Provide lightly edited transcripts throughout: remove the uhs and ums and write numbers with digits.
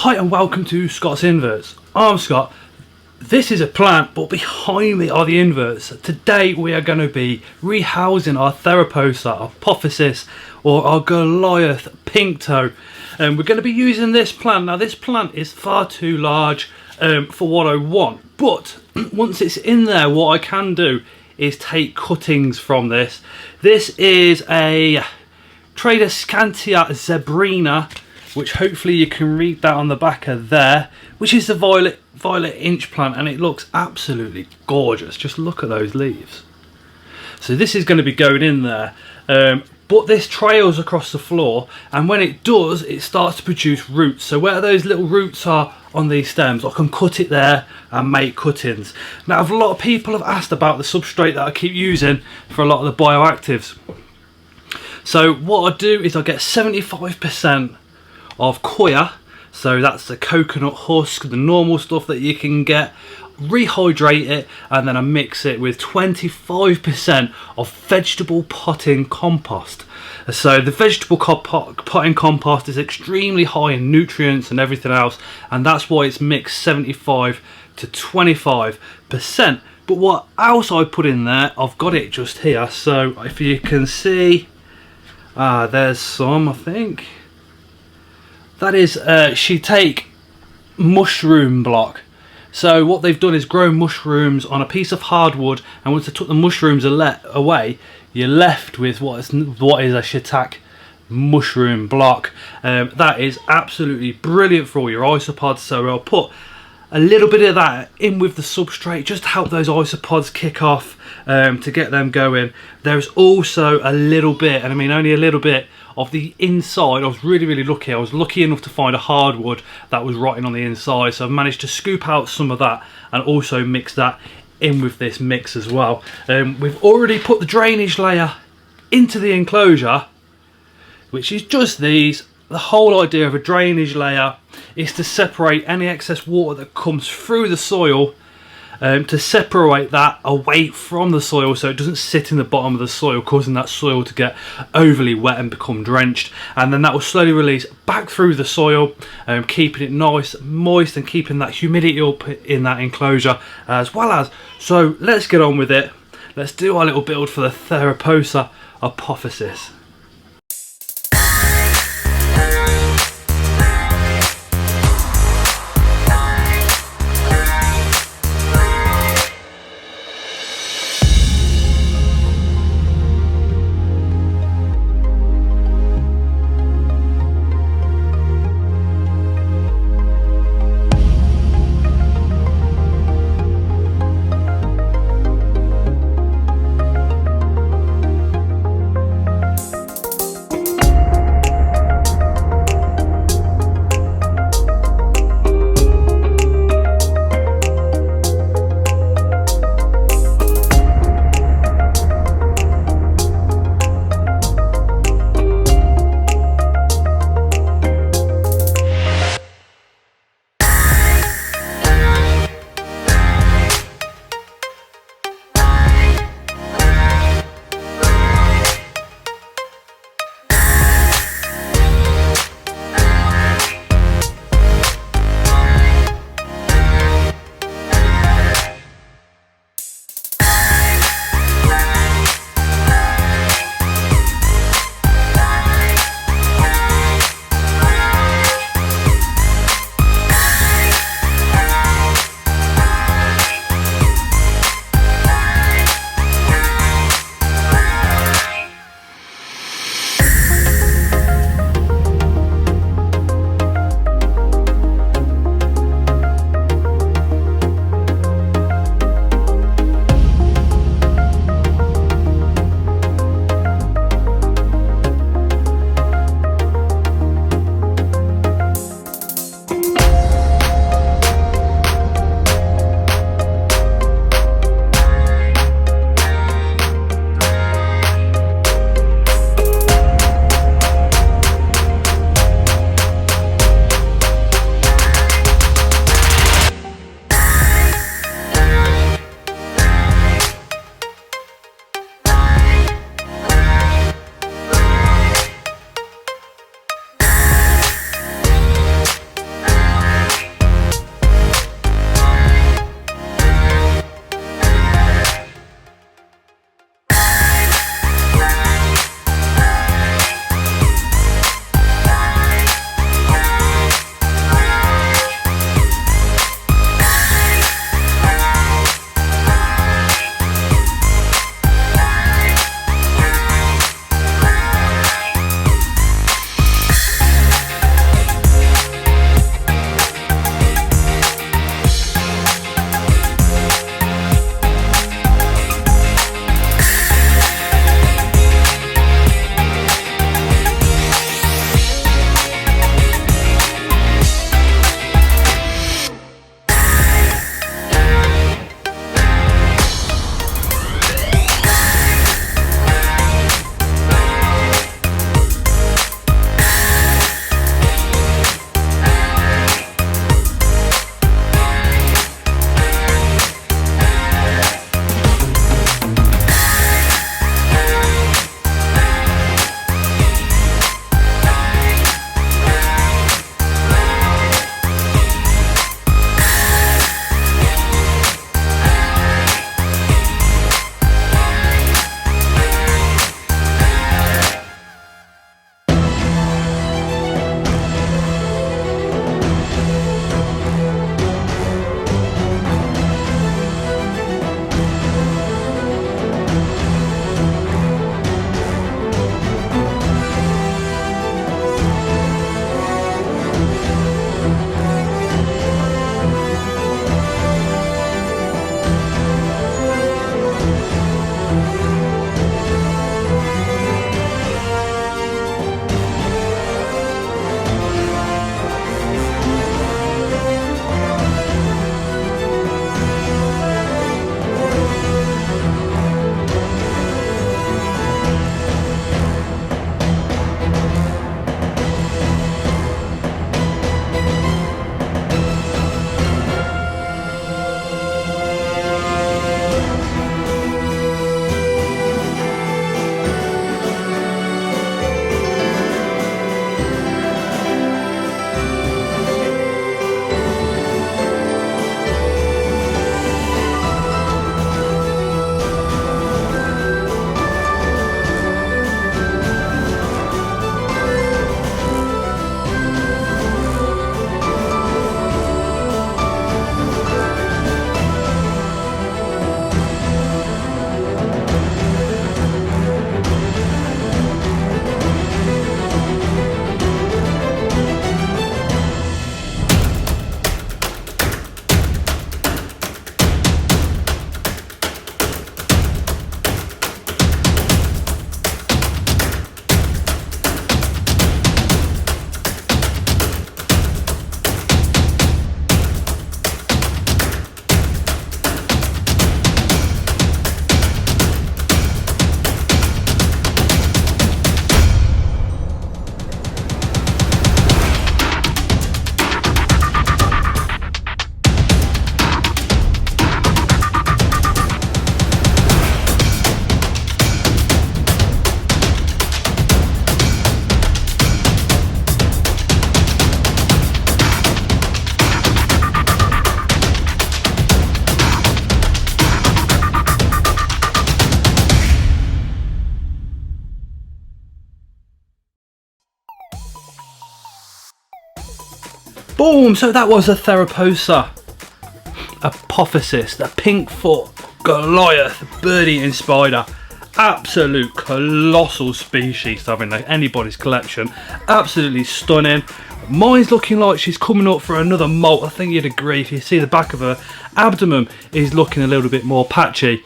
Hi and welcome to Scottsinverts. I'm Scott. This is a plant, but behind me are the inverts. Today we are going to be rehousing our Theraphosa, Apophysis, or our Goliath pink toe. And we're going to be using this plant. Now this plant is far too large for what I want, but once it's in there, what I can do is take cuttings from this. This is a Theraphosa zebrina, which hopefully you can read that on the back of there, which is the violet inch plant, and it looks absolutely gorgeous. Just look at those leaves. So this is going to be going in there, but this trails across the floor, and when it does, it starts to produce roots. So where those little roots are on these stems, I can cut it there and make cuttings. Now, a lot of people have asked about the substrate that I keep using for a lot of the bioactives. So what I do is I get 75% of coir, so that's the coconut husk, the normal stuff that you can get, rehydrate it, and then I mix it with 25% of vegetable potting compost. So the vegetable potting compost is extremely high in nutrients and everything else, and that's why it's mixed 75 to 25%. But what else I put in there, I've got it just here, so if you can see, there's some, I think. That is shiitake mushroom block. So what they've done is grow mushrooms on a piece of hardwood, and once they took the mushrooms away, you're left with what is a shiitake mushroom block. That is absolutely brilliant for all your isopods. So I'll put a little bit of that in with the substrate just to help those isopods kick off, to get them going. There's also a little bit, and I mean only a little bit, of the inside. I was really lucky. I was lucky enough to find a hardwood that was rotting on the inside, so I've managed to scoop out some of that and also mix that in with this mix as well. We've already put the drainage layer into the enclosure, which is just these. The whole idea of a drainage layer is to separate any excess water that comes through the soil, to separate that away from the soil so it doesn't sit in the bottom of the soil, causing that soil to get overly wet and become drenched, and then that will slowly release back through the soil, keeping it nice, moist, and keeping that humidity up in that enclosure as well as. So let's get on with it. Let's do our little build for the Theraphosa Apophysis. Boom! So that was a Theraphosa, Apophysis, the pink foot Goliath bird-eating spider. Absolute colossal species to have in anybody's collection. Absolutely stunning. Mine's looking like she's coming up for another molt. I think you'd agree. If you see the back of her abdomen is looking a little bit more patchy.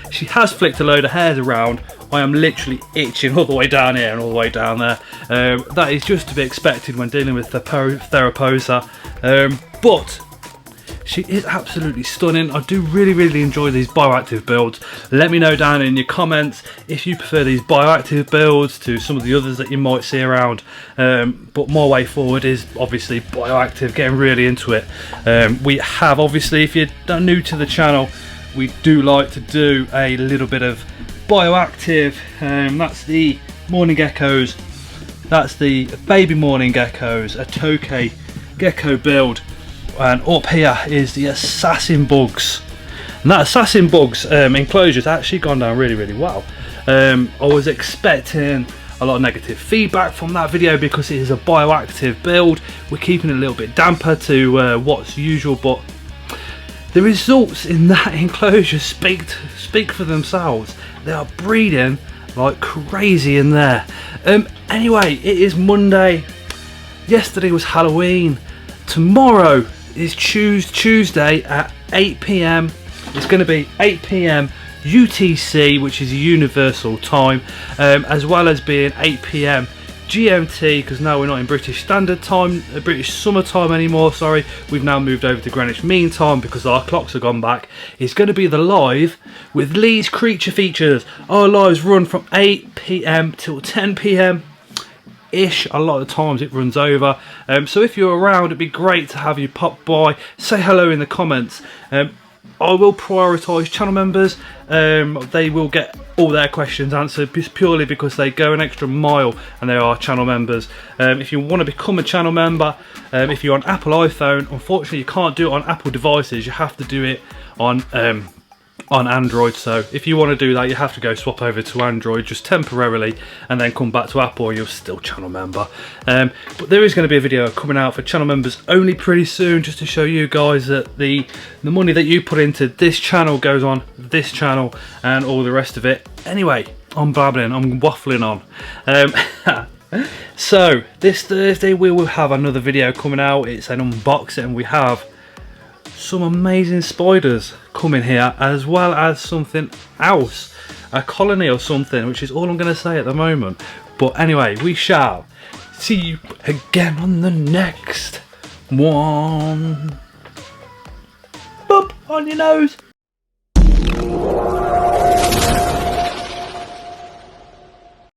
She has flicked a load of hairs around. I am literally itching all the way down here and all the way down there. That is just to be expected when dealing with the Theraphosa. But she is absolutely stunning. I do really enjoy these bioactive builds. Let me know down in your comments if you prefer these bioactive builds to some of the others that you might see around. But my way forward is obviously bioactive, getting really into it. We have, obviously, if you're new to the channel, we do like to do a little bit of bioactive. That's the morning geckos. That's the baby morning geckos, a tokay gecko build. And up here is the assassin bugs, and that assassin bugs enclosure's actually gone down really well. I was expecting a lot of negative feedback from that video because it is a bioactive build. We're keeping it a little bit damper to what's usual, but the results in that enclosure speak for themselves. They are breeding like crazy in there. Anyway, it is Monday. Yesterday was Halloween. Tomorrow is Tuesday at 8 PM. It's going to be 8 PM UTC, which is a universal time, as well as being 8 PM GMT, because now we're not in British Standard Time, British Summer Time anymore, sorry. We've now moved over to Greenwich Mean Time because our clocks have gone back. It's going to be the live with Lee's Creature Features. Our lives run from 8 PM till 10 PM. Ish. A lot of times it runs over, so if you're around, it'd be great to have you pop by, say hello in the comments. I will prioritise channel members. They will get all their questions answered purely because they go an extra mile and they are channel members. If you want to become a channel member, if you're on Apple iPhone, unfortunately you can't do it on Apple devices. You have to do it on Android. So if you want to do that, you have to go swap over to Android just temporarily and then come back to Apple, and you're still channel member. But there is going to be a video coming out for channel members only pretty soon, just to show you guys that the money that you put into this channel goes on this channel and all the rest of it. Anyway, I'm babbling, I'm waffling on. So this Thursday we will have another video coming out. It's an unboxing. We have some amazing spiders coming here, as well as something else, a colony or something, which is all I'm going to say at the moment. But anyway, we shall see you again on the next one. Boop on your nose.